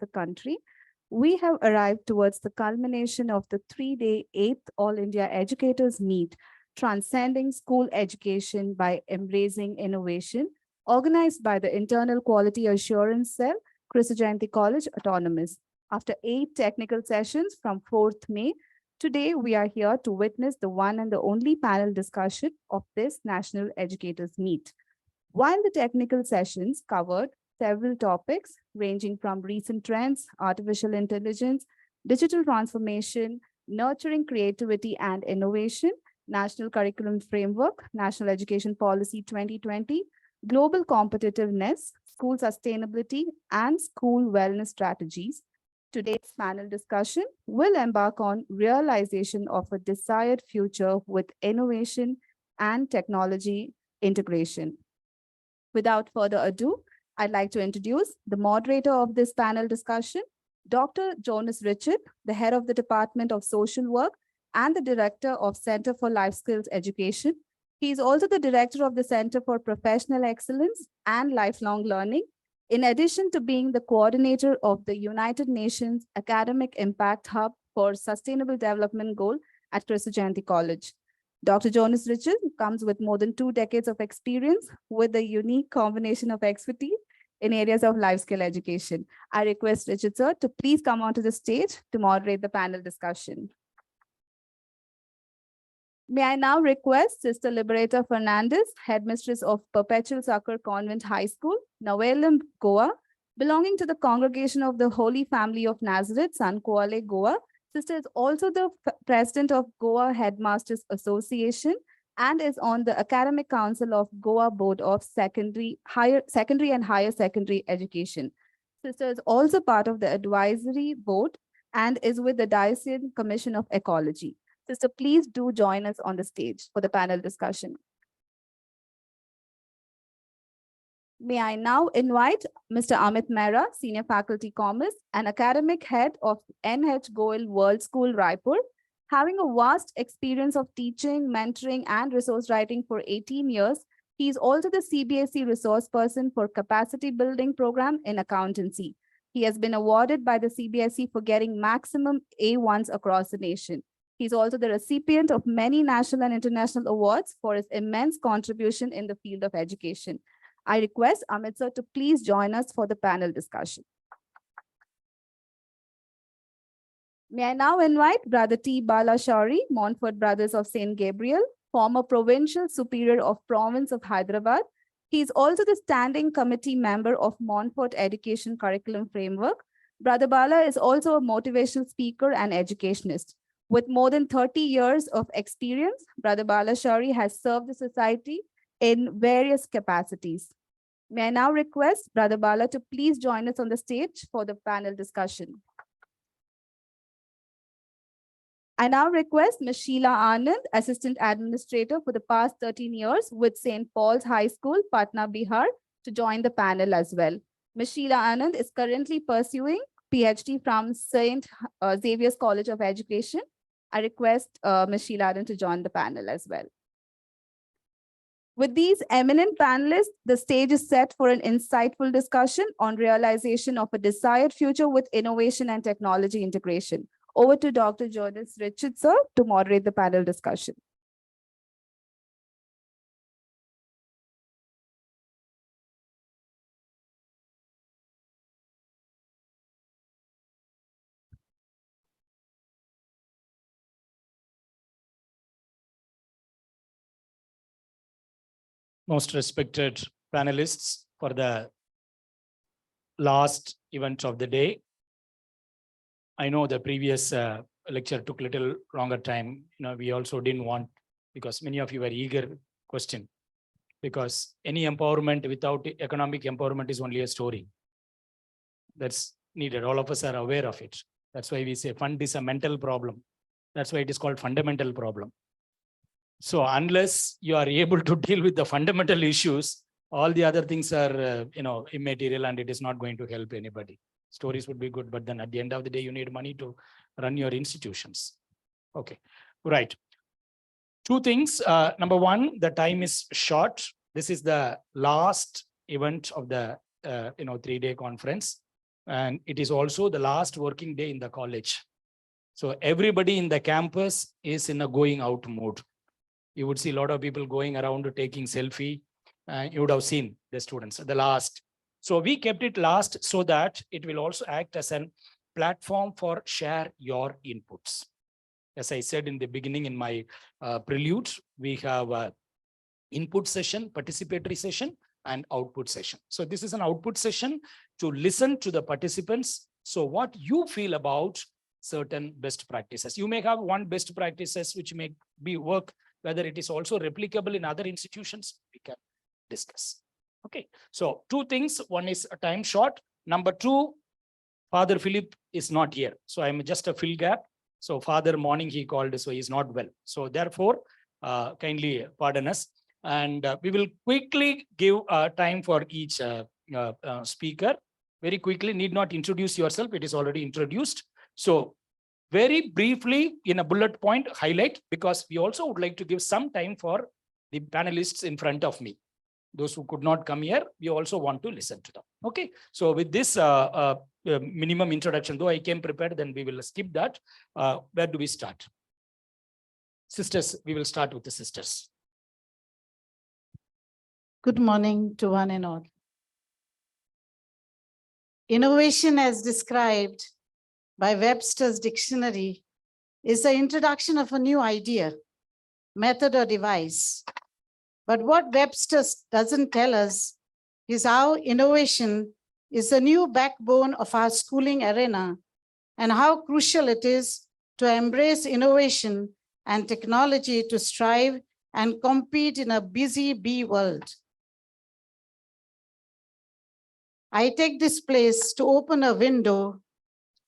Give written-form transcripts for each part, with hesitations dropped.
the country, we have arrived towards the culmination of the 3-day 8th All India Educators Meet, Transcending School Education by Embracing Innovation, organized by the Internal Quality Assurance Cell, Kristu College Autonomous. After 8 technical sessions from 4th May, today we are here to witness the one and the only panel discussion of this National Educators Meet. While the technical sessions covered several topics ranging from recent trends, artificial intelligence, digital transformation, nurturing creativity and innovation, National Curriculum Framework, National Education Policy 2020, global competitiveness, school sustainability, and school wellness strategies, today's panel discussion will embark on realization of a desired future with innovation and technology integration. Without further ado, I'd like to introduce the moderator of this panel discussion, Dr. Jonas Richard, the head of the Department of Social Work and the director of Center for Life Skills Education. He is also the director of the Center for Professional Excellence and Lifelong Learning, in addition to being the coordinator of the United Nations Academic Impact Hub for Sustainable Development Goal at Kristu College. Dr. Jonas Richard comes with more than 2 decades of experience with a unique combination of expertise in areas of life skill education. I request Richard sir to please come onto the stage to moderate the panel discussion. May I now request Sister Liberator Fernandez, headmistress of Perpetual Succor Convent High School, Navelim, Goa, belonging to the Congregation of the Holy Family of Nazareth, San Kuala, Goa. Sister is also the president of Goa Headmasters Association and is on the Academic Council of Goa Board of Secondary and Higher Secondary Education. Sister is also part of the advisory board and is with the Diocesan Commission of Ecology. Sister, please do join us on the stage for the panel discussion. May I now invite Mr. Amit Mehra, Senior Faculty Commerce and Academic Head of NH Goel World School, Raipur. Having a vast experience of teaching, mentoring, and resource writing for 18 years, he is also the CBSE resource person for Capacity Building Program in Accountancy. He has been awarded by the CBSE for getting maximum A1s across the nation. He is also the recipient of many national and international awards for his immense contribution in the field of education. I request Amit sir to please join us for the panel discussion. May I now invite Brother T. Bala Shauri, Montfort Brothers of St. Gabriel, former Provincial Superior of Province of Hyderabad. He is also the Standing Committee member of Montfort Education Curriculum Framework. Brother Bala is also a motivational speaker and educationist. With more than 30 years of experience, Brother Bala Shauri has served the society in various capacities. May I now request Brother Bala to please join us on the stage for the panel discussion. I now request Ms. Sheila Anand, Assistant Administrator for the past 13 years with St. Paul's High School, Patna, Bihar, to join the panel as well. Ms. Sheila Anand is currently pursuing PhD from St. Xavier's College of Education. I request Ms. Sheila Anand to join the panel as well. With these eminent panelists, the stage is set for an insightful discussion on realization of a desired future with innovation and technology integration. Over to Dr. Jonas Richard, sir, to moderate the panel discussion. Most respected panelists for the last event of the day. I know the previous lecture took a little longer time. We also didn't want, because many of you were eager question, because any empowerment without economic empowerment is only a story. That's needed. All of us are aware of it. That's why we say fund is a mental problem. That's why it is called fundamental problem. So unless you are able to deal with the fundamental issues, all the other things are, immaterial, and it is not going to help anybody. Stories would be good, but then at the end of the day, you need money to run your institutions. Okay, right. 2 things. Number 1, the time is short. This is the last event of the 3-day conference. And it is also the last working day in the college. So everybody in the campus is in a going out mode. You would see a lot of people going around taking selfie. You would have seen the students at the last. So we kept it last so that it will also act as a platform for share your inputs. As I said in the beginning in my prelude, we have a input session, participatory session, and output session. So this is an output session to listen to the participants. So what you feel about certain best practices. You may have one best practices which may be work, whether it is also replicable in other institutions, we can discuss. Okay, so two things. One is a time short. Number two, Father Philip is not here. So I'm just a fill gap. So Father morning he called, so he's not well. So therefore, kindly pardon us. And we will quickly give time for each speaker. Very quickly, need not introduce yourself. It is already introduced. So very briefly in a bullet point highlight, because we also would like to give some time for the panelists in front of me. Those who could not come here, we also want to listen to them. Okay. So with this minimum introduction, though I came prepared, then we will skip that. Where do we start? Sisters, we will start with the sisters. Good morning to one and all. Innovation, as described by Webster's dictionary, is the introduction of a new idea, method, or device. But what Webster doesn't tell us is how innovation is the new backbone of our schooling arena and how crucial it is to embrace innovation and technology to strive and compete in a busy bee world. I take this place to open a window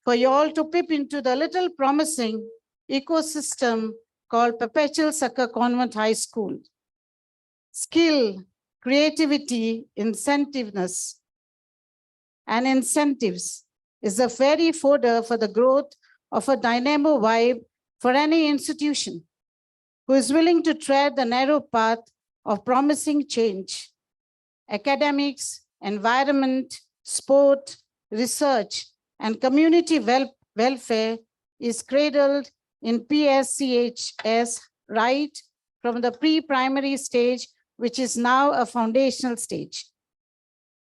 for you all to peep into the little promising ecosystem called Perpetual Succor Convent High School. Skill, creativity, incentiveness, and incentives is the very fodder for the growth of a dynamo vibe for any institution who is willing to tread the narrow path of promising change. Academics, environment, sport, research, and community welfare is cradled in PSCHS right from the pre-primary stage, which is now a foundational stage.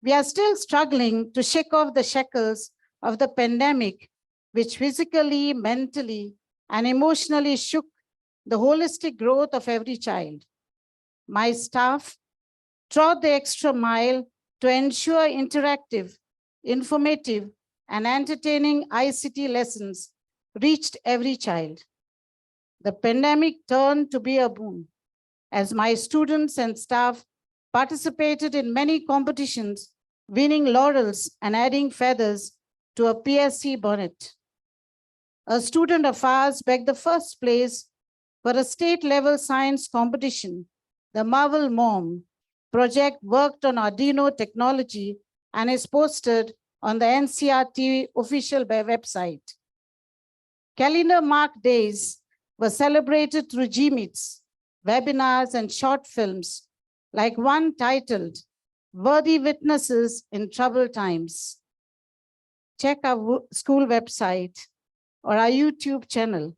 We are still struggling to shake off the shackles of the pandemic, which physically, mentally, and emotionally shook the holistic growth of every child. My staff trod the extra mile to ensure interactive, informative, and entertaining ICT lessons reached every child. The pandemic turned to be a boon, as my students and staff participated in many competitions, winning laurels and adding feathers to a PSC bonnet. A student of ours begged the first place for a state-level science competition. The Marvel Mom project worked on Arduino technology and is posted on the NCRT official website. Calendar mark days were celebrated through G-Meets, webinars, and short films, like one titled, Worthy Witnesses in Troubled Times. Check our school website or our YouTube channel.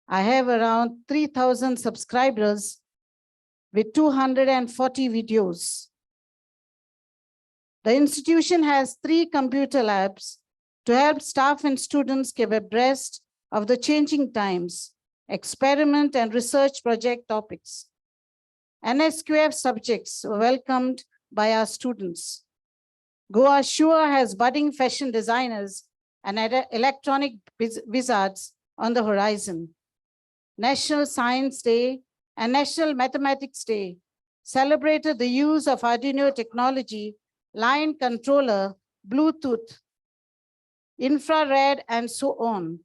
I have around 3,000 subscribers with 240 videos. The institution has 3 computer labs to help staff and students keep abreast of the changing times, experiment and research project topics. NSQF subjects were welcomed by our students. Goa sure has budding fashion designers and electronic wizards on the horizon. National Science Day and National Mathematics Day celebrated the use of Arduino technology, line controller, Bluetooth, infrared, and so on.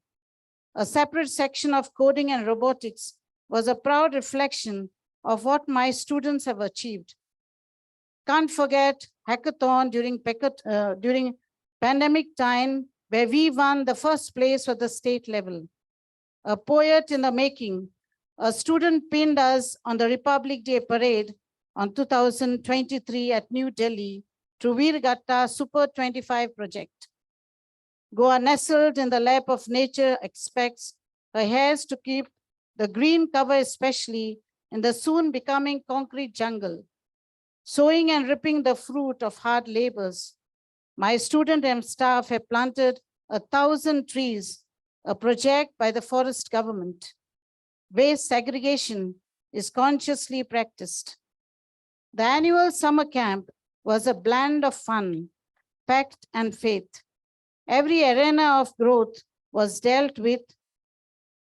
A separate section of coding and robotics was a proud reflection of what my students have achieved. Can't forget hackathon during pandemic time, where we won the first place for the state level. A poet in the making, a student pinned us on the Republic Day parade on 2023 at New Delhi Truvirgatta Super 25 project. Goa, nestled in the lap of nature, expects her hairs to keep the green cover, especially in the soon becoming concrete jungle. Sowing and reaping the fruit of hard labors, my student and staff have planted 1,000 trees, a project by the forest government. Waste segregation is consciously practiced. The annual summer camp was a blend of fun, pact, and faith. Every arena of growth was dealt with.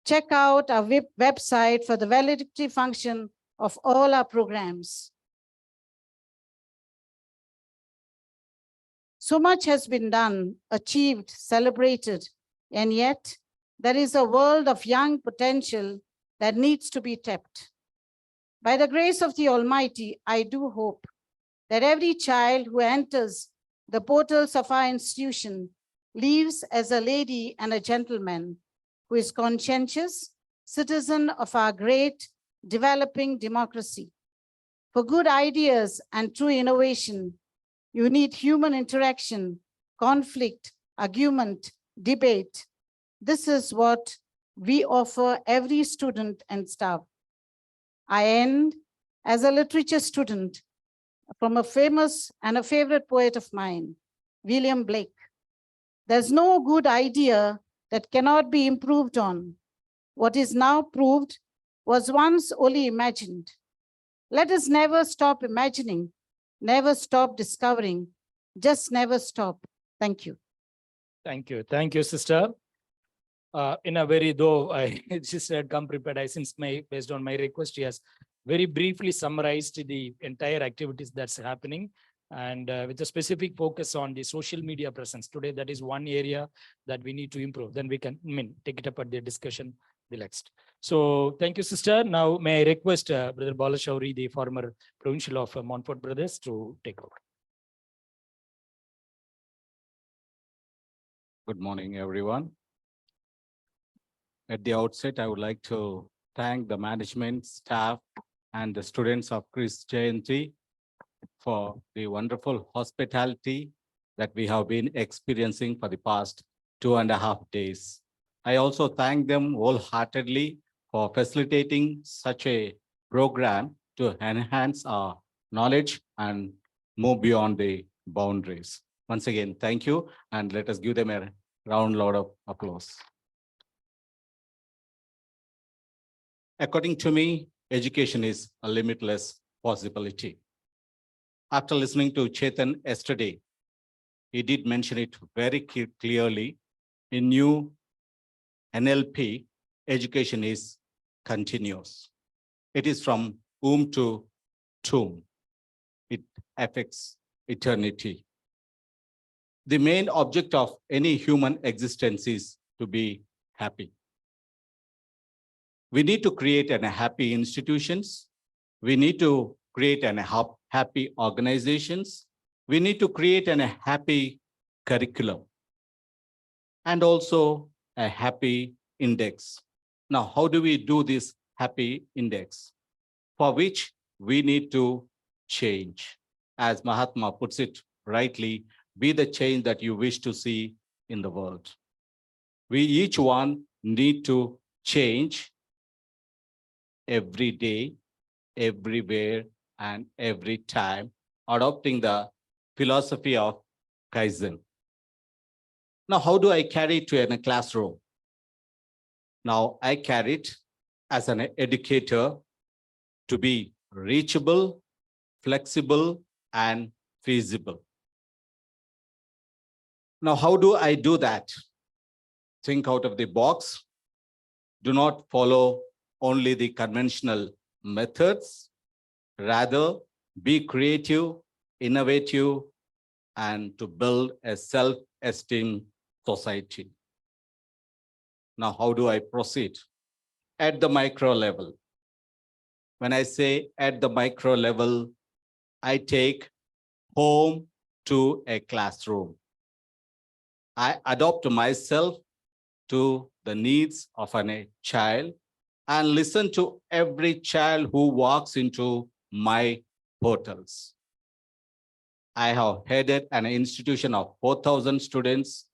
Check out our website for the validity function of all our programs. So much has been done, achieved, celebrated, and yet there is a world of young potential that needs to be tapped. By the grace of the Almighty, I do hope that every child who enters the portals of our institution lives as a lady and a gentleman who is conscientious citizen of our great developing democracy. For good ideas and true innovation, you need human interaction, conflict, argument, debate. This is what we offer every student and staff. I end as a literature student from a famous and a favorite poet of mine, William Blake. There's no good idea that cannot be improved on. What is now proved was once only imagined. Let us never stop imagining, never stop discovering, just never stop. Thank you. Thank you. Thank you, sister. In a very, though I sister had come prepared, based on my request, she has very briefly summarized the entire activities that's happening, and with a specific focus on the social media presence today. That is one area that we need to improve. Then we can take it up at the discussion the next. So thank you, sister. Now may I request Brother Balashauri, the former provincial of Montfort Brothers, to take over. Good morning, everyone. At the outset, I would like to thank the management, staff, and the students of Kristu for the wonderful hospitality that we have been experiencing for the past 2.5 days. I also thank them wholeheartedly for facilitating such a program to enhance our knowledge and move beyond the boundaries. Once again, thank you, and let us give them a round of applause. According to me, education is a limitless possibility. After listening to Chetan yesterday, he did mention it very clearly. In new NLP, education is continuous. It is from womb to tomb. It affects eternity. The main object of any human existence is to be happy. We need to create happy institutions. We need to create happy organizations. We need to create a happy curriculum and also a happy index. Now, how do we do this happy index? For which we need to change. As Mahatma puts it rightly, be the change that you wish to see in the world. We each one need to change every day, everywhere, and every time, adopting the philosophy of Kaizen. Now, how do I carry it to a classroom? Now, I carry it as an educator to be reachable, flexible, and feasible. Now, how do I do that? Think out of the box. Do not follow only the conventional methods. Rather, be creative, innovative, and to build a self-esteem society. Now, how do I proceed? At the micro level. When I say at the micro level, I take home to a classroom. I adopt myself to the needs of a child and listen to every child who walks into my portals. I have headed an institution of 4,000 students.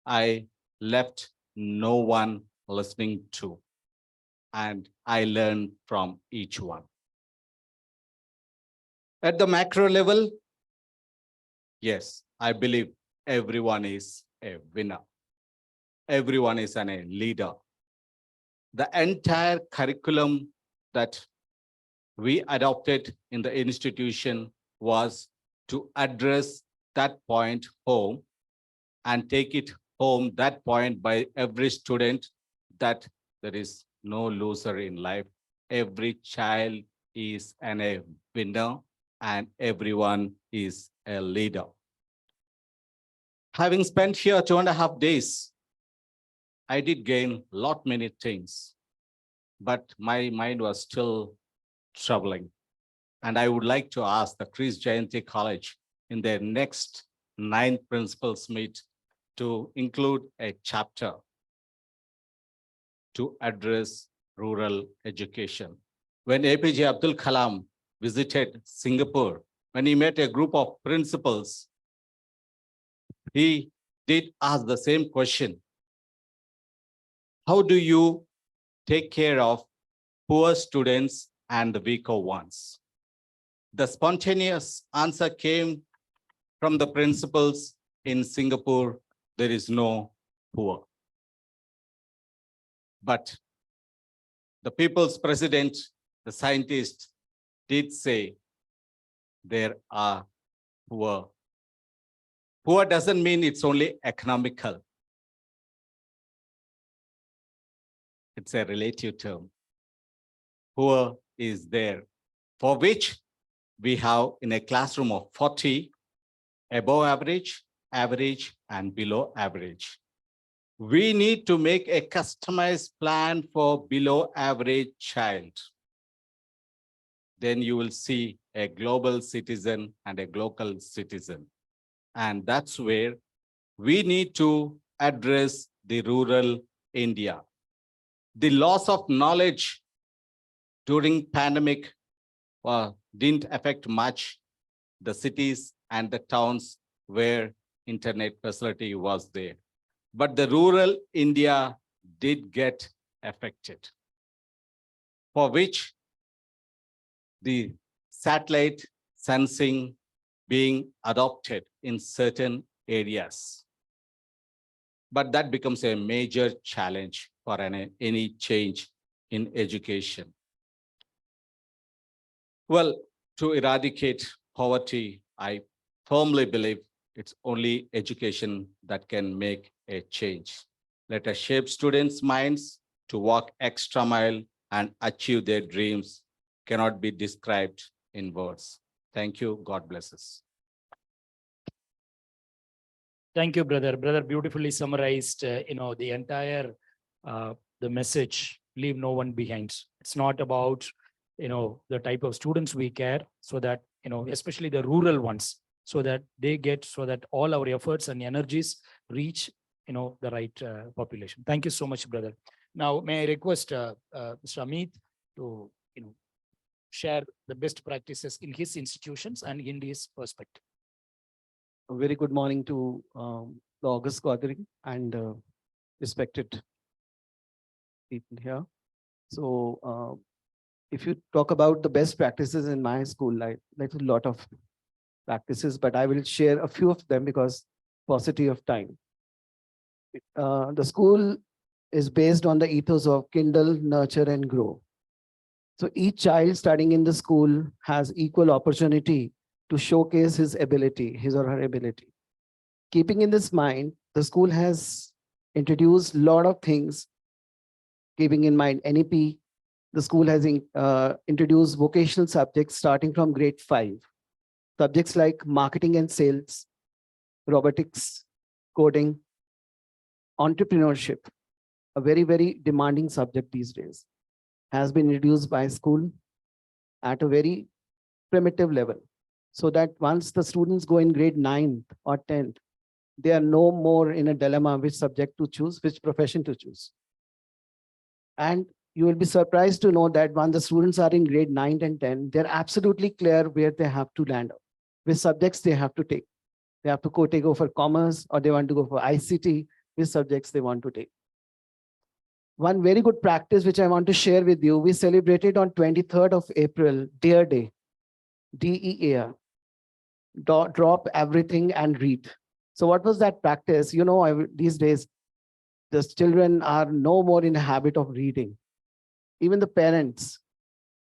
I left no one listening to, and I learned from each one. At the macro level, yes, I believe everyone is a winner. Everyone is a leader. The entire curriculum that we adopted in the institution was to address that point home and take it home that point by every student, that there is no loser in life. Every child is a winner and everyone is a leader. Having spent here 2.5 days, I did gain many things, but my mind was still troubling. And I would like to ask the Kristu Jayanti College in their next 9th principals meet to include a chapter to address rural education. When APJ Abdul Kalam visited Singapore, when he met a group of principals, he did ask the same question. How do you take care of poor students and the weaker ones? The spontaneous answer came from the principals in Singapore: there is no poor. But the people's president, the scientist, did say there are poor. Poor doesn't mean it's only economical. It's a relative term. Poor is there, for which we have in a classroom of 40, above average, average, and below average. We need to make a customized plan for below average child. Then you will see a global citizen and a local citizen. And that's where we need to address the rural India. The loss of knowledge during pandemic didn't affect much the cities and the towns where internet facility was there. But the rural India did get affected, for which the satellite sensing being adopted in certain areas. But that becomes a major challenge for any change in education. Well, to eradicate poverty, I firmly believe it's only education that can make a change. Let us shape students' minds to walk extra mile and achieve their dreams. Cannot be described in words. Thank you. God bless us. Thank you, brother. Brother beautifully summarized, the entire, the message, leave no one behind. It's not about, the type of students we care, so that, especially the rural ones, so that they get, so that all our efforts and energies reach, the right population. Thank you so much, brother. Now, may I request Mr. Amit to, share the best practices in his institutions and in his perspective. A very good morning to the August gathering and respected people here. So if you talk about the best practices in my school, there's a lot of practices, but I will share a few of them because paucity of time. The school is based on the ethos of kindle, nurture, and grow. So each child studying in the school has equal opportunity to showcase his ability, his or her ability. Keeping in this mind, the school has introduced a lot of things. Keeping in mind NEP, the school has introduced vocational subjects starting from grade 5. Subjects like marketing and sales, robotics, coding, entrepreneurship, a very, very demanding subject these days, has been introduced by school at a very primitive level, so that once the students go in grade 9th or 10th, they are no more in a dilemma which subject to choose, which profession to choose. And you will be surprised to know that when the students are in grade 9 and 10, they're absolutely clear where they have to land up. which subjects they have to take. They have to go for commerce, or they want to go for ICT, which subjects they want to take. One very good practice which I want to share with you, we celebrated on 23rd of April, Dare Day, DEAR, drop everything and read. So what was that practice? You know, these days, the children are no more in the habit of reading, even the parents.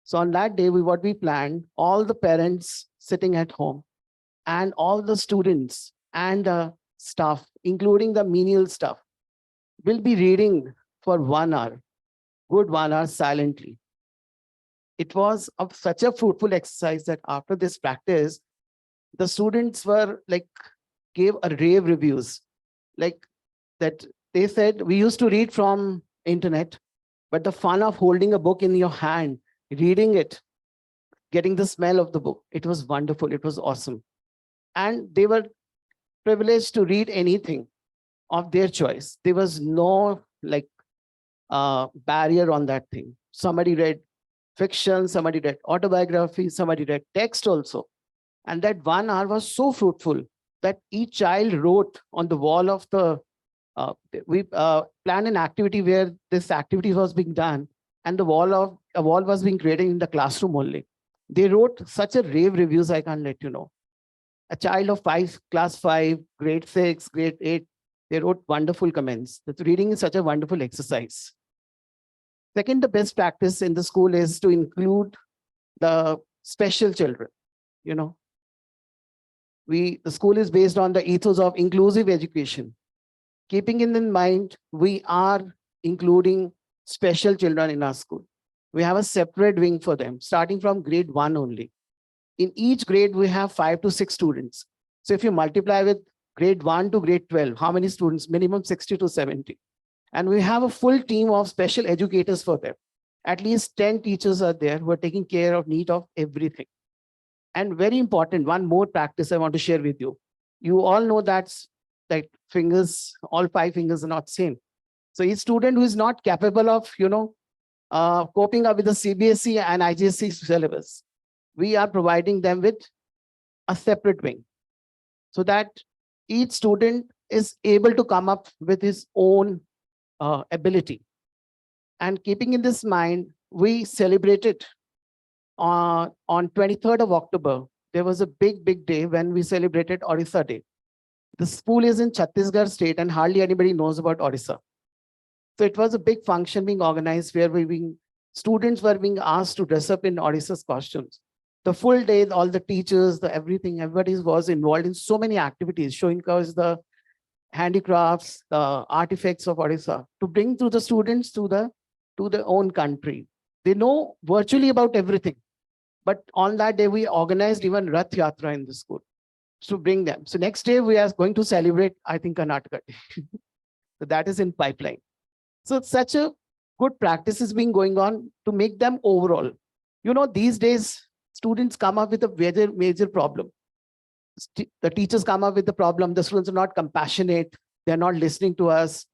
So on that day, what we planned, all the parents sitting at home and all the students and the staff, including the menial staff, will be reading for 1 hour, good 1 hour silently. It was such a fruitful exercise that after this practice, the students were like, gave a rave reviews, like that they said, we used to read from internet, but the fun of holding a book in your hand, reading it, getting the smell of the book, it was wonderful, it was awesome. And they were privileged to read anything of their choice. There was no like barrier on that thing. Somebody read fiction, somebody read autobiography, somebody read text also. And that 1 hour was so fruitful that each child wrote on the wall of the, we planned an activity where this activity was being done, and a wall was being created in the classroom only. They wrote such a rave reviews, I can't let you know. A child of class 5, grade 6, grade 8, they wrote wonderful comments. That reading is such a wonderful exercise. Second, the best practice in the school is to include the special children. You know, the school is based on the ethos of inclusive education. Keeping in mind, we are including special children in our school. We have a separate wing for them, starting from grade 1 only. In each grade, we have 5 to 6 students. So if you multiply with grade 1 to grade 12, how many students? Minimum 60 to 70. And we have a full team of special educators for them. At least 10 teachers are there who are taking care of need of everything. And very important, one more practice I want to share with you. You all know that fingers, all 5 fingers are not same. So each student who is not capable of, coping up with the CBSE and IGSE syllabus, we are providing them with a separate wing so that each student is able to come up with his own ability. And keeping in this mind, we celebrated on 23rd of October. There was a big day when we celebrated Odisha Day. The school is in Chhattisgarh state and hardly anybody knows about Odisha. So it was a big function being organized where students were being asked to dress up in Odisha's costumes. The full day, all the teachers, everybody was involved in so many activities, showing us the handicrafts, the artifacts of Odisha to bring to the students to their own country. They know virtually about everything. But on that day, we organized even Rath Yatra in the school to bring them. So next day, we are going to celebrate, I think, Karnataka Day. So that is in pipeline. So such a good practice is being going on to make them overall. You know, these days, students come up with a major problem. The teachers come up with the problem. The students are not compassionate. They're not listening to us.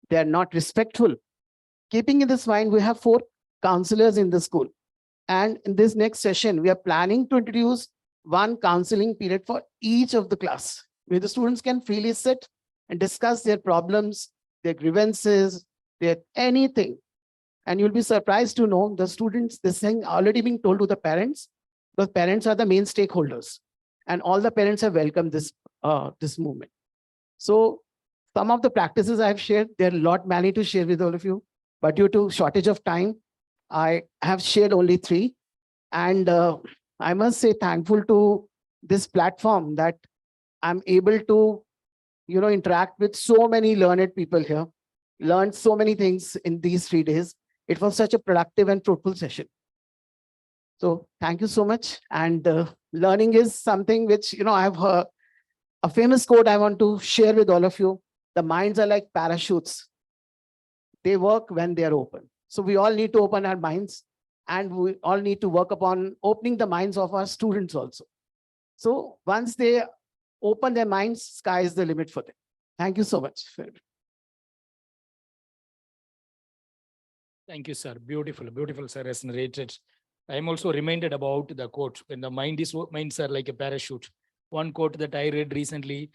They're not respectful. Keeping in this mind, we have 4 counselors in the school. And in this next session, we are planning to introduce one counseling period for each of the class, where the students can freely sit and discuss their problems, their grievances, their anything. And you'll be surprised to know the students, this thing already being told to the parents, because parents are the main stakeholders. And all the parents have welcomed this movement. So some of the practices I've shared, there are a lot many to share with all of you, but due to shortage of time, I have shared only 3. And I must say thankful to this platform that I'm able to, interact with so many learned people here, learned so many things in these 3 days. It was such a productive and fruitful session. So thank you so much. And learning is something which, I've heard a famous quote I want to share with all of you. The minds are like parachutes. They work when they are open. So we all need to open our minds, and we all need to work upon opening the minds of our students also. So once they open their minds, sky is the limit for them. Thank you so much. Thank you, sir. Beautiful, beautiful, sir, as narrated. I am also reminded about the quote, when the minds are like a parachute. one quote that I read recently.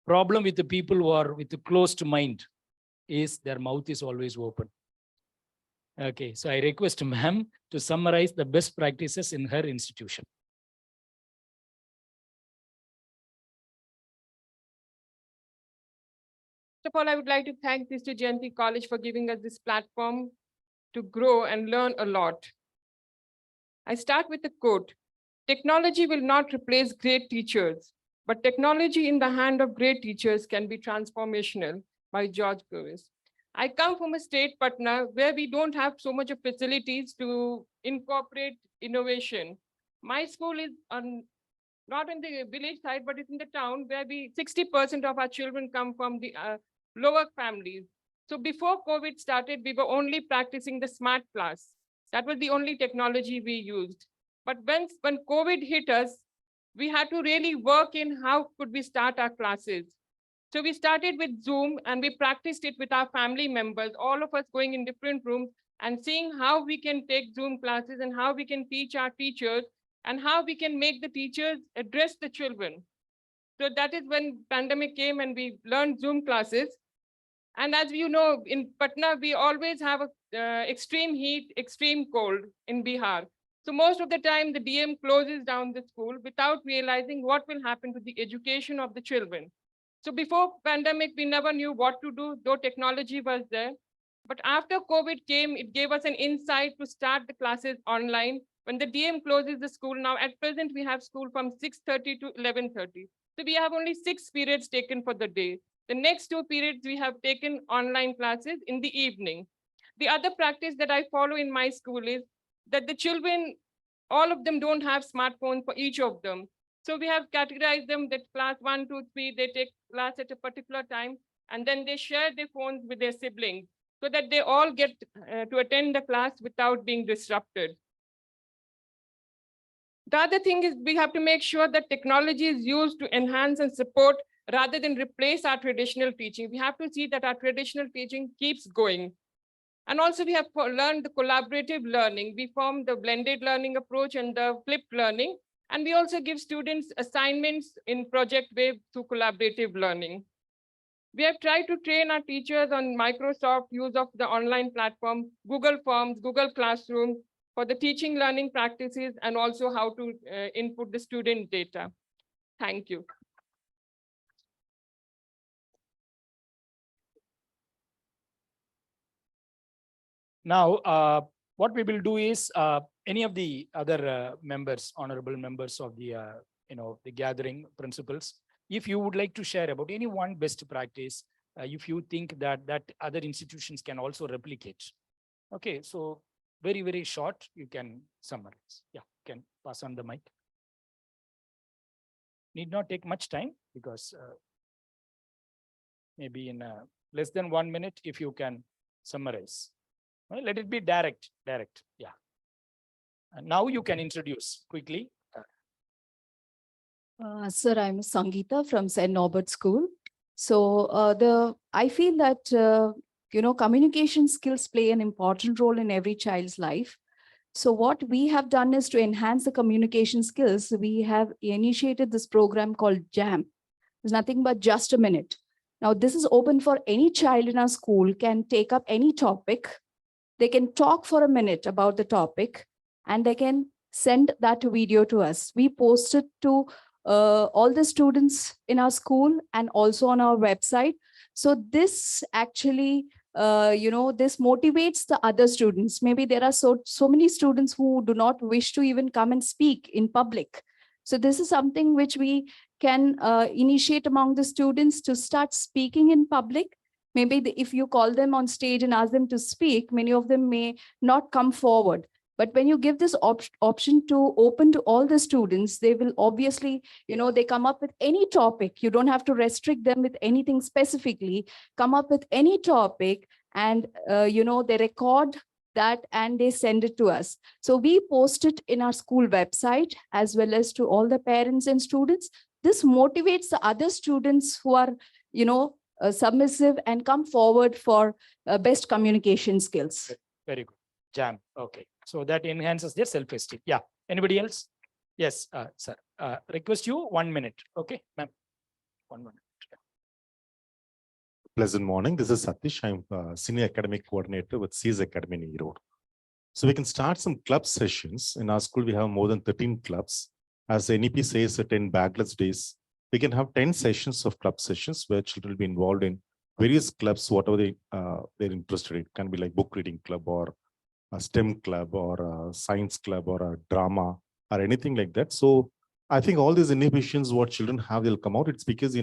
Problem with the people who are with the closed mind is their mouth is always open. Okay, so I request ma'am to summarize the best practices in her institution. First of all, I would like to thank Kristu Jayanti College for giving us this platform to grow and learn a lot. I start with a quote. Technology will not replace great teachers, but technology in the hand of great teachers can be transformational, by George Purvis. I come from a state, Patna, where we don't have so much of facilities to incorporate innovation. My school is not in the village side, but it's in the town where 60% of our children come from the lower families. So before COVID started, we were only practicing the smart class. That was the only technology we used. But when COVID hit us, we had to really work in how could we start our classes. So we started with Zoom and we practiced it with our family members, all of us going in different rooms and seeing how we can take Zoom classes and how we can teach our teachers and how we can make the teachers address the children. So that is when pandemic came and we learned Zoom classes. And as you know, in Patna, we always have extreme heat, extreme cold in Bihar. So most of the time, the DM closes down the school without realizing what will happen to the education of the children. So before pandemic, we never knew what to do, though technology was there. But after COVID came, it gave us an insight to start the classes online. When the DM closes the school, now at present, we have school from 6:30 to 11:30. So we have only 6 periods taken for the day. The next 2 periods, we have taken online classes in the evening. The other practice that I follow in my school is that the children, all of them don't have smartphones for each of them. So we have categorized them that class 1, 2, 3, they take class at a particular time, and then they share their phones with their siblings so that they all get to attend the class without being disrupted. The other thing is we have to make sure that technology is used to enhance and support rather than replace our traditional teaching. We have to see that our traditional teaching keeps going. And also we have learned the collaborative learning. We formed the blended learning approach and the flipped learning. And we also give students assignments in Project Wave through collaborative learning. We have tried to train our teachers on Microsoft use of the online platform, Google Forms, Google Classroom, for the teaching learning practices and also how to input the student data. Thank you. Now, what we will do is any of the other members, honorable members of the the gathering principals, if you would like to share about any one best practice, if you think that other institutions can also replicate. Okay, so very, very short, you can summarize. Yeah, you can pass on the mic. Need not take much time because maybe in less than 1 minute, if you can summarize. Well, let it be direct, yeah. And now you can introduce quickly. Sir, I'm Sangeeta from St. Norbert School. So I feel that, communication skills play an important role in every child's life. So what we have done is to enhance the communication skills. We have initiated this program called JAM. It's nothing but just a minute. Now, this is open for any child in our school, can take up any topic. They can talk for a minute about the topic and they can send that video to us. We post it to all the students in our school and also on our website. So this actually, this motivates the other students. Maybe there are so many students who do not wish to even come and speak in public. So this is something which we can initiate among the students to start speaking in public. Maybe if you call them on stage and ask them to speak, many of them may not come forward. But when you give this option to open to all the students, they will obviously, they come up with any topic. You don't have to restrict them with anything specifically. Come up with any topic and, they record that and they send it to us. So we post it in our school website as well as to all the parents and students. This motivates the other students who are, submissive and come forward for best communication skills. Very good. JAM. Okay. So that enhances their self-esteem. Yeah. Anybody else? Yes, sir. Request you 1 minute. Okay, ma'am. 1 minute. Pleasant morning. This is Satish. I'm Senior Academic Coordinator with C's Academy in Erode. So we can start some club sessions. In our school, we have more than 13 clubs. As the NEP says, 10 bagless days, we can have 10 sessions of club sessions where children will be involved in various clubs, whatever they're interested in. It can be like book reading club or a STEM club or a science club or a drama or anything like that. So I think all these inhibitions what children have, they'll come out. It's because,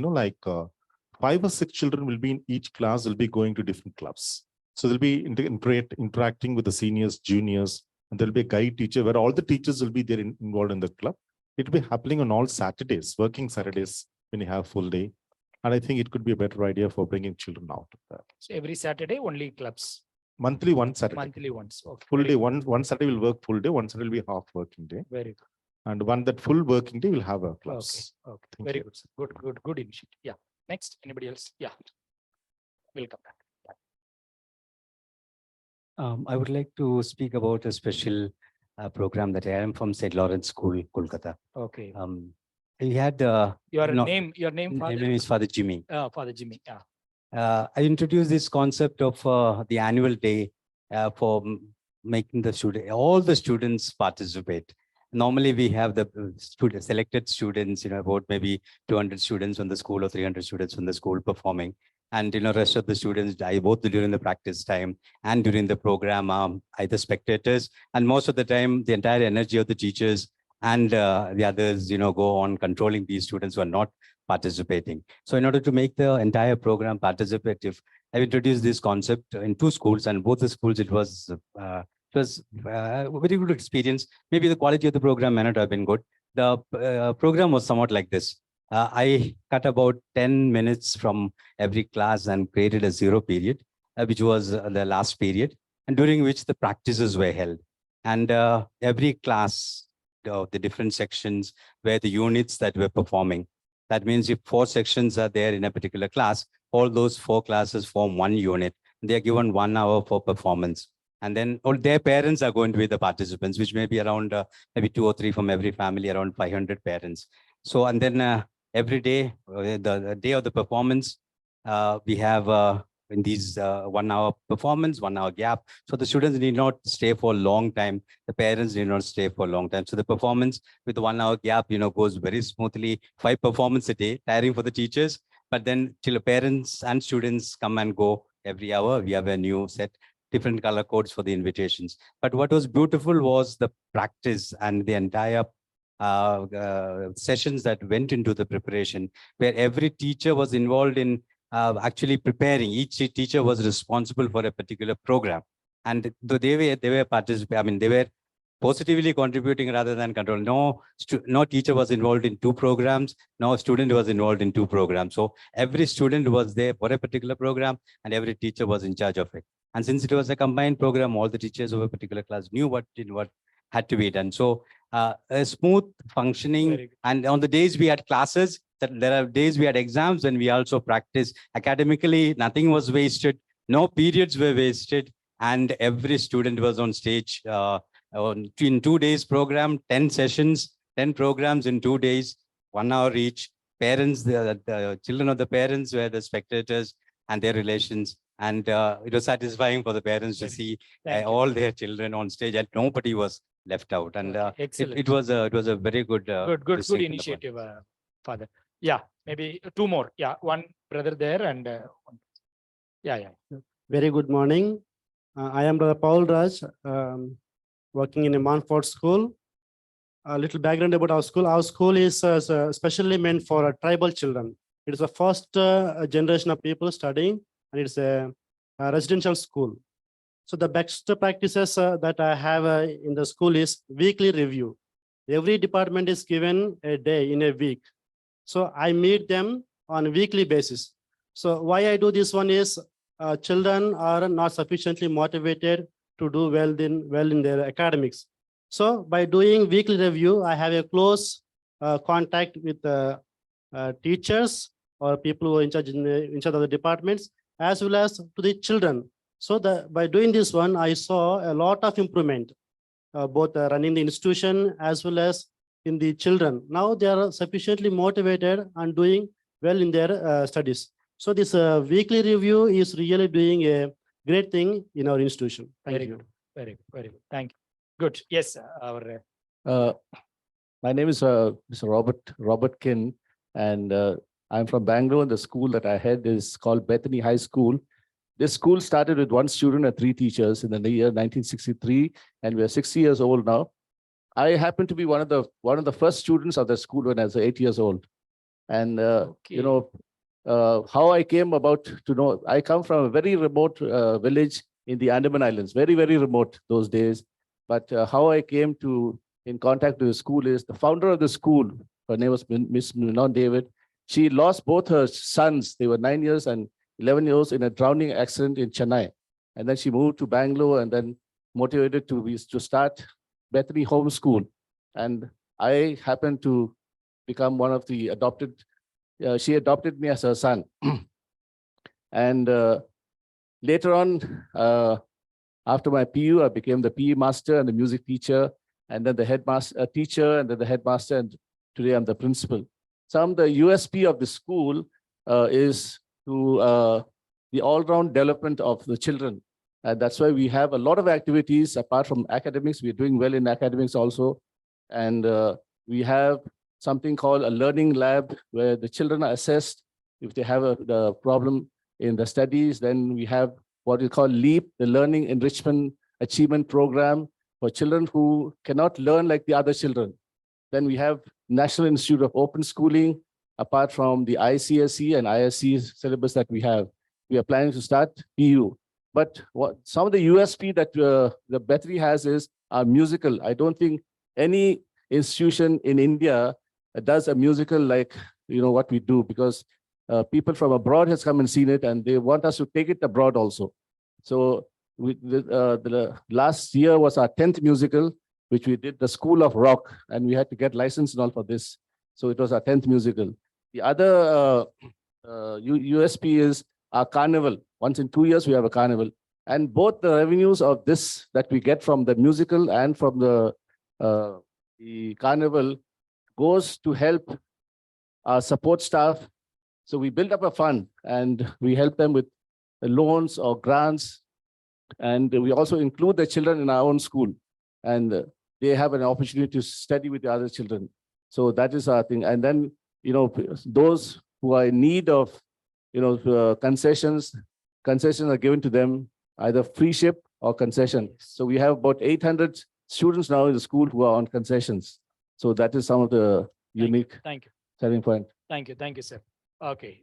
5 or 6 children will be in each class, will be going to different clubs. So they'll be interacting with the seniors, juniors, and there'll be a guide teacher where all the teachers will be there involved in the club. It will be happening on all Saturdays, working Saturdays when you have full day. And I think it could be a better idea for bringing children out of that. So every Saturday, only clubs. Monthly, one Saturday. Monthly once. Okay. Full very day, good. one Saturday will work full day, one Saturday will be half working day. Very good. And one that full working day will have a Okay. class. Okay. Thank Very you. good. Good initiative. Yeah. Next, anybody else? Yeah. Welcome back. I would like to speak about a special program that I am from St. Lawrence School, Kolkata. Okay. We had Your no, name, my Father? name is Father Jimmy. Father Jimmy. Yeah. I introduced this concept of the annual day for making all the students participate. Normally we have the selected students, about maybe 200 students from the school or 300 students from the school performing. And, rest of the students, both during the practice time and during the program, either spectators, and most of the time, the entire energy of the teachers and the others, go on controlling these students who are not participating. So in order to make the entire program participative, I've introduced this concept in 2 schools, and both the schools, it was a very good experience. Maybe the quality of the program may not have been good. The program was somewhat like this. I cut about 10 minutes from every class and created a 0 period, which was the last period, and during which the practices were held. And every class, the different sections where the units that were performing. That means if 4 sections are there in a particular class, all those 4 classes form 1 unit. They are given 1 hour for performance. And then all their parents are going to be the participants, which may be around maybe 2 or 3 from every family, around 500 parents. So, and then every day, the day of the performance, we have in these 1 hour performance, 1 hour gap. So the students need not stay for a long time. The parents need not stay for a long time. So the performance with the 1 hour gap, goes very smoothly. 5 performances a day, tiring for the teachers. But then till the parents and students come and go every hour, we have a new set, different color codes for the invitations. But what was beautiful was the practice and the entire sessions that went into the preparation, where every teacher was involved in actually preparing. Each teacher was responsible for a particular program, and they were participating. I mean, they were positively contributing rather than control. No teacher was involved in 2 programs. No student was involved in 2 programs. So every student was there for a particular program, and every teacher was in charge of it. And since it was a combined program, all the teachers of a particular class knew what had to be done. So a smooth functioning. And on the days we had classes, that there are days we had exams, and we also practiced academically. Nothing was wasted. No periods were wasted. And every student was on stage in 2 days program, 10 sessions, 10 programs in 2 days, 1 hour each. Parents, the children of the parents were the spectators and their relations. And it was satisfying for the parents to see all their children on stage, and nobody was left out. And it was a very good good initiative, Father. Yeah, maybe 2 more. Yeah, one brother there and one. Yeah. Very good morning. I am Brother Paul Raj, working in a Montfort school. A little background about our school. Our school is specially meant for tribal children. It is the first generation of people studying, and it's a residential school. So the best practices that I have in the school is weekly review. Every department is given a day in a week. So I meet them on a weekly basis. So why I do this one is children are not sufficiently motivated to do well in their academics. So by doing weekly review, I have a close contact with teachers or people who are in charge of the departments, as well as to the children. So by doing this one, I saw a lot of improvement, both running the institution as well as in the children. Now they are sufficiently motivated and doing well in their studies. So this weekly review is really doing a great thing in our institution. Thank Very you. good. Very good. Very good. Thank you. Good. Yes, our My name is Mr. Robert Kin, and I'm from Bangalore. The school that I head is called Bethany High School. This school started with 1 student and 3 teachers in the year 1963, and we are 60 years old now. I happen to be one of the first students of the school when I was 8 years old. And Okay. you know how I came about to know, I come from a very remote village in the Andaman Islands, very, very remote those days. But how I came in contact with the school is the founder of the school. Her name was Miss Minon David. She lost both her sons. They were 9 years and 11 years in a drowning accident in Chennai. And then she moved to Bangalore and then motivated to start Bethany Home School. And I happened to become one of the adopted. She adopted me as her son. And later on, after my PU, I became the PE master and the music teacher, and then the headmaster teacher, and then the headmaster, and today I'm the principal. The USP of the school is to the all-round development of the children. And that's why we have a lot of activities apart from academics. We're doing well in academics also. And we have something called a learning lab where the children are assessed. If they have the problem in the studies, then we have what we call LEAP, the Learning Enrichment Achievement Program for children who cannot learn like the other children. Then we have National Institute of Open Schooling, apart from the ICSE and ISC syllabus that we have. We are planning to start PU. But some of the USP that the Bethany has is our musical. I don't think any institution in India does a musical like what we do, because people from abroad has come and seen it, and they want us to take it abroad also. So the last year was our 10th musical, which we did the School of Rock, and we had to get license and all for this. So it was our 10th musical. The other USP is our carnival. Once in 2 years, we have a carnival. And both the revenues of this that we get from the musical and from the carnival goes to help our support staff. So we build up a fund and we help them with loans or grants. And we also include the children in our own school. And they have an opportunity to study with the other children. So that is our thing. And then, those who are in need of, concessions are given to them, either free ship or concession. So we have about 800 students now in the school who are on concessions. So that is some of the unique selling point. Thank you, sir. Okay.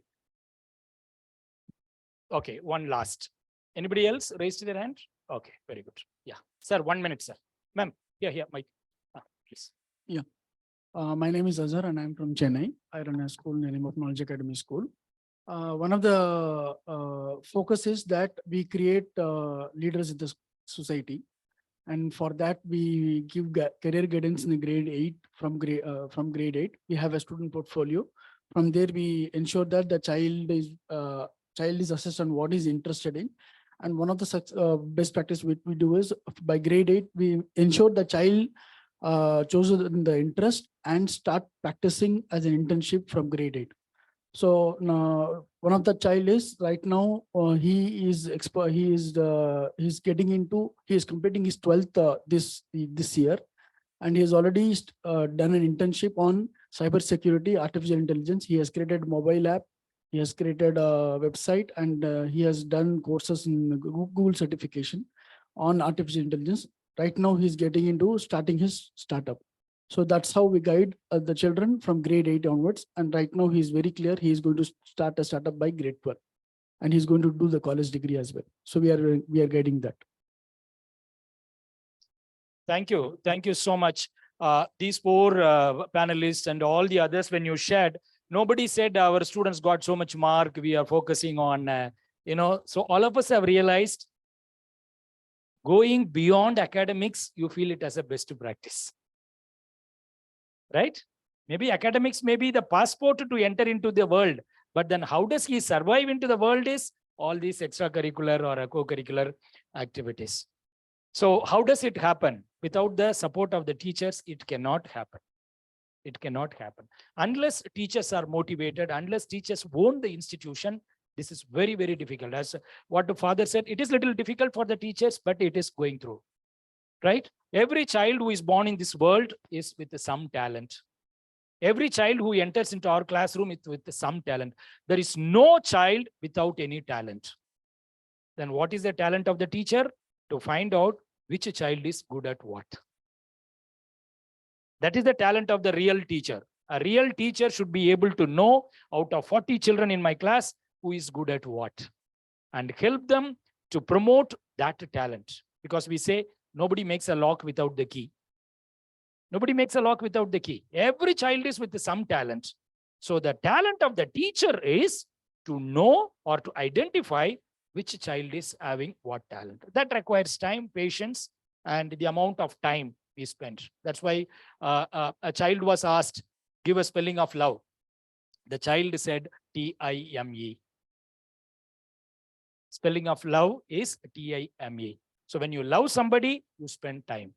Okay, one last. Anybody else raised their hand? Okay, very good. Yeah, sir, 1 minute, sir. Ma'am, here, Mike, please. My name is Azhar and I'm from Chennai. I run a school, name of Knowledge Academy School. One of the focus is that we create leaders in the society. And for that, we give career guidance in the grade 8 from grade 8. We have a student portfolio. From there, we ensure that the child is assessed on what he's interested in. And one of the best practice we do is by grade 8, we ensure the child chosen the interest and start practicing as an internship from grade 8. So now one of the child is right now he is completing his 12th this year, and he has already done an internship on cybersecurity, artificial intelligence. He has created a mobile app, he has created a website, and he has done courses in Google certification on artificial intelligence. Right now he's getting into starting his startup. So that's how we guide the children from grade 8 onwards. And right now he's very clear. He is going to start a startup by grade 12, and he's going to do the college degree as well. So we are guiding that. Thank you so much. These 4 panelists and all the others, when you shared, nobody said our students got so much mark. We are focusing on, so all of us have realized going beyond academics, you feel it as a best practice. Right? Maybe academics may be the passport to enter into the world, but then how does he survive into the world is all these extracurricular or co-curricular activities. So how does it happen? Without the support of the teachers, it cannot happen. It cannot happen. Unless teachers are motivated, unless teachers own the institution, this is very, very difficult. As what the father said, it is little difficult for the teachers, but it is going through, right? Every child who is born in this world is with some talent. Every child who enters into our classroom is with some talent. There is no child without any talent. Then what is the talent of the teacher? To find out which child is good at what. That is the talent of the real teacher. A real teacher should be able to know out of 40 children in my class who is good at what, and help them to promote that talent. Because we say nobody makes a lock without the key. Nobody makes a lock without the key. Every child is with some talent. So the talent of the teacher is to know or to identify which child is having what talent. That requires time, patience, and the amount of time we spend. That's why a child was asked, give a spelling of love. The child said T-I-M-E. Spelling of love is T-I-M-E. So when you love somebody, you spend time.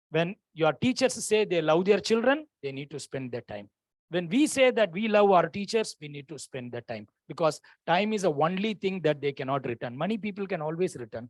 When your teachers say they love their children, they need to spend their time. When we say that we love our teachers, we need to spend the time, because time is the only thing that they cannot return. Money people can always return.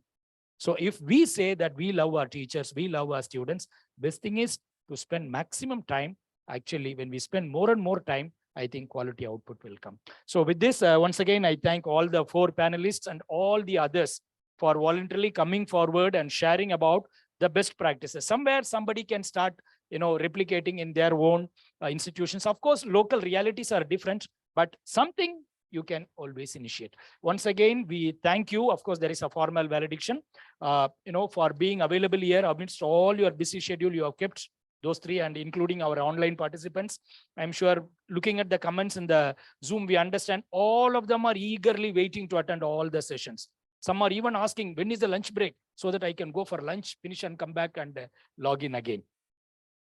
So if we say that we love our teachers, we love our students, best thing is to spend maximum time. Actually, when we spend more and more time, I think quality output will come. So with this, once again, I thank all the 4 panelists and all the others for voluntarily coming forward and sharing about the best practices. Somewhere somebody can start, replicating in their own institutions. Of course, local realities are different, but something you can always initiate. Once again, we thank you. Of course, there is a formal valediction, for being available here amidst all your busy schedule you have kept. Those 3, and including our online participants. I'm sure looking at the comments in the Zoom, we understand all of them are eagerly waiting to attend all the sessions. Some are even asking, when is the lunch break, so that I can go for lunch, finish and come back and log in again.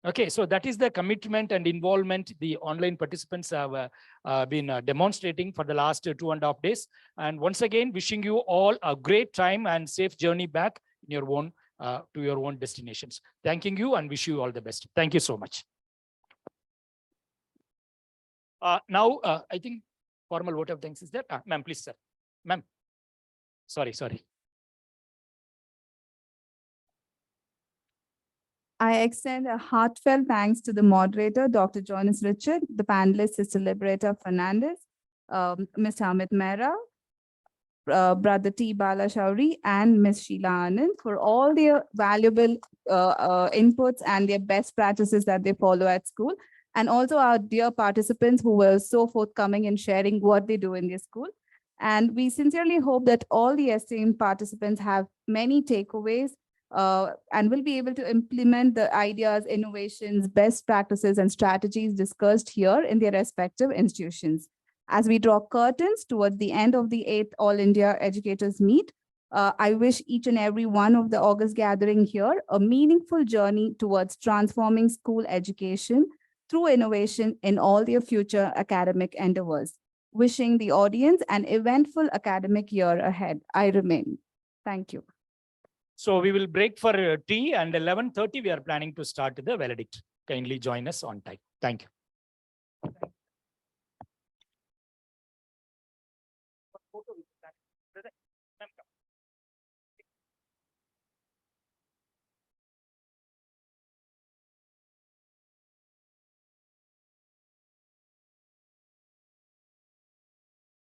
Okay, so that is the commitment and involvement the online participants have been demonstrating for the last 2.5 days. And once again, wishing you all a great time and safe journey back in your own to your own destinations. Thanking you and wish you all the best. Thank you so much. Now, I think formal vote of thanks is there. Ma'am, please, sir. Ma'am. Sorry. I extend a heartfelt thanks to the moderator, Dr. Jonas Richard, the panelists, Sister Liberator Fernandez, Mr. Amit Mehra, Brother T. Balashauri, and Ms. Sheila Anand for all their valuable inputs and their best practices that they follow at school. And also our dear participants who were so forthcoming in sharing what they do in their school. And we sincerely hope that all the esteemed participants have many takeaways and will be able to implement the ideas, innovations, best practices, and strategies discussed here in their respective institutions. As we draw curtains towards the end of the 8th All India Educators Meet, I wish each and every one of the August gathering here a meaningful journey towards transforming school education through innovation in all their future academic endeavors. Wishing the audience an eventful academic year ahead. I remain. Thank you. So we will break for tea, and 11:30 we are planning to start the valedict. Kindly join us on time. Thank you.